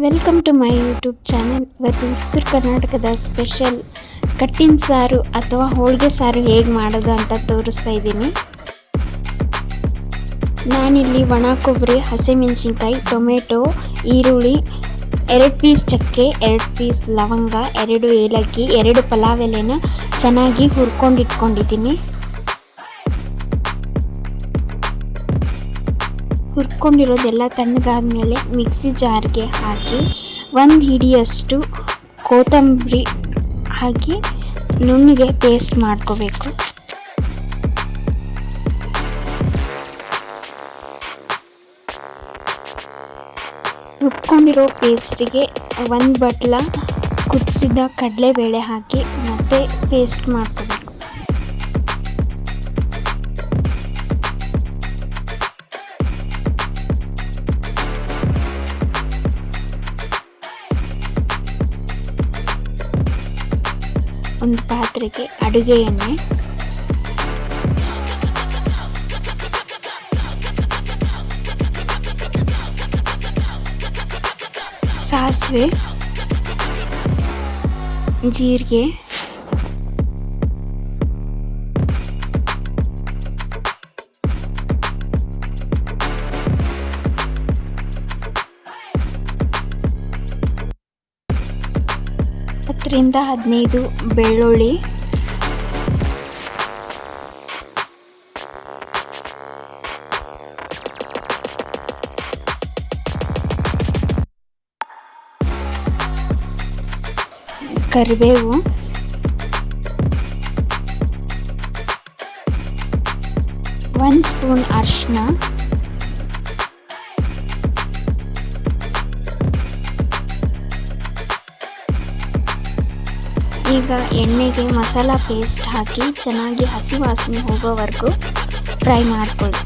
Welcome to my YouTube channel. ಇವತ್ತು ಉತ್ತರ ಕರ್ನಾಟಕದ ಸ್ಪೆಷಲ್ ಕಟ್ಟಿನ ಸಾರು ಅಥವಾ ಹೋಳಿಗೆ ಸಾರು ಹೇಗೆ ಮಾಡೋದು ಅಂತ ತೋರಿಸ್ತಾ ಇದ್ದೀನಿ. ನಾನಿಲ್ಲಿ ಒಣ ಕೊಬ್ಬರಿ, ಹಸಿಮೆಣಸಿನ್ಕಾಯಿ, ಟೊಮೆಟೊ, ಈರುಳ್ಳಿ, 2 ಪೀಸ್ ಚಕ್ಕೆ, 2 ಪೀಸ್ ಲವಂಗ, 2 ಏಲಕ್ಕಿ, 2 ಪಲಾವ್ ಎಲೆನ ಚೆನ್ನಾಗಿ ಹುರ್ಕೊಂಡಿಟ್ಕೊಂಡಿದ್ದೀನಿ. ಹುರ್ಕೊಂಡಿರೋದೆಲ್ಲ ತಣ್ಣಗಾದ್ಮೇಲೆ ಮಿಕ್ಸಿ ಜಾರ್ಗೆ ಹಾಕಿ 1 ಹಿಡಿಯಷ್ಟು ಕೊತ್ತಂಬರಿ ಹಾಕಿ ನುಣ್ಣಗೆ ಪೇಸ್ಟ್ ಮಾಡ್ಕೋಬೇಕು. ರುಬ್ಕೊಂಡಿರೋ ಪೇಸ್ಟಿಗೆ 1 ಬಟ್ಲ ಕುದಿಸಿದ ಕಡಲೆಬೇಳೆ ಹಾಕಿ ಮತ್ತೆ ಪೇಸ್ಟ್ ಮಾಡ್ಕೋಬೇಕು. ಒಂದು ಪಾತ್ರೆಗೆ ಅಡುಗೆ ಎಣ್ಣೆ, ಸಾಸಿವೆ, ಜೀರಿಗೆ, ರಿಂದ 15 ಬೆಳ್ಳುಳ್ಳಿ, ಕರಿಬೇವು, ಒಂದು ಸ್ಪೂನ್ ಅರಿಶಿನ, ಈಗ ಎಣ್ಣೆಗೆ ಮಸಾಲ ಪೇಸ್ಟ್ ಹಾಕಿ ಚೆನ್ನಾಗಿ ಹಸಿ ವಾಸನೆ ಹೋಗೋವರೆಗೂ ಫ್ರೈ ಮಾಡ್ಕೊಳ್ಳಿ.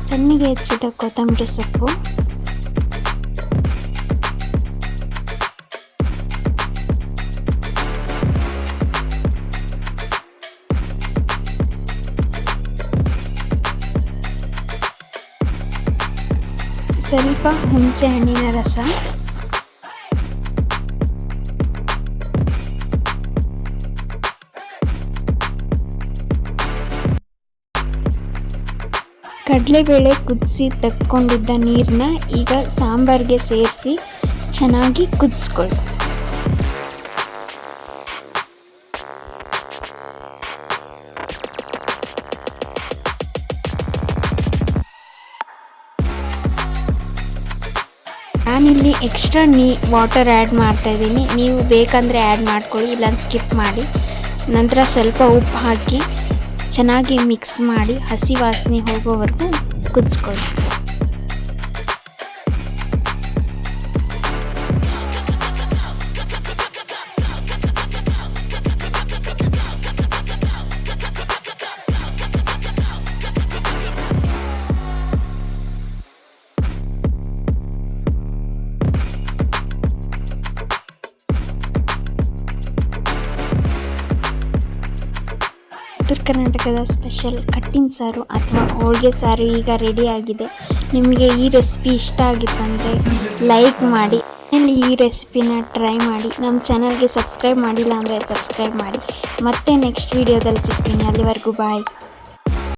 ಸಣ್ಣಗೆ ಹೆಚ್ಚಿದ ಕೊತ್ತಂಬರಿ ಸೊಪ್ಪು, ಸ್ವಲ್ಪ ಹುಣಸೆ ಹಣ್ಣಿನ ರಸ, ಕಡಲೆಬೇಳೆ ಕುದಿಸಿ ತಕ್ಕೊಂಡಿದ್ದ ನೀರನ್ನ ಈಗ ಸಾಂಬಾರಿಗೆ ಸೇರಿಸಿ ಚೆನ್ನಾಗಿ ಕುದಿಸ್ಕೊಳ್ಳಿ. ನಾನಿಲ್ಲಿ ಎಕ್ಸ್ಟ್ರಾ ವಾಟರ್ ಆ್ಯಡ್ ಮಾಡ್ತಾ ಇದ್ದೀನಿ. ನೀವು ಬೇಕಂದರೆ ಆ್ಯಡ್ ಮಾಡ್ಕೊಳ್ಳಿ, ಇಲ್ಲ ಸ್ಕಿಪ್ ಮಾಡಿ. ನಂತರ ಸ್ವಲ್ಪ ಉಪ್ಪು ಹಾಕಿ ಚೆನ್ನಾಗಿ ಮಿಕ್ಸ್ ಮಾಡಿ ಹಸಿ ವಾಸನೆ ಹೋಗೋವರೆಗೂ ಕುದಿಸ್ಕೊಳ್ಳಿ. ಉತ್ತರ ಕರ್ನಾಟಕದ ಸ್ಪೆಷಲ್ ಕಟ್ಟಿನ ಸಾರು ಅಥವಾ ಹೋಳಿಗೆ ಸಾರು ಈಗ ರೆಡಿ ಆಗಿದೆ. ನಿಮಗೆ ಈ ರೆಸಿಪಿ ಇಷ್ಟ ಆಗಿತ್ತಂದರೆ ಲೈಕ್ ಮಾಡಿ, ಈ ರೆಸಿಪಿನ ಟ್ರೈ ಮಾಡಿ. ನಮ್ಮ ಚಾನಲ್ಗೆ ಸಬ್ಸ್ಕ್ರೈಬ್ ಮಾಡಿಲ್ಲ ಅಂದರೆ ಸಬ್ಸ್ಕ್ರೈಬ್ ಮಾಡಿ. ಮತ್ತೆ ನೆಕ್ಸ್ಟ್ ವೀಡಿಯೋದಲ್ಲಿ ಸಿಗ್ತೀನಿ. ಅಲ್ಲಿವರೆಗೂ ಬಾಯ್.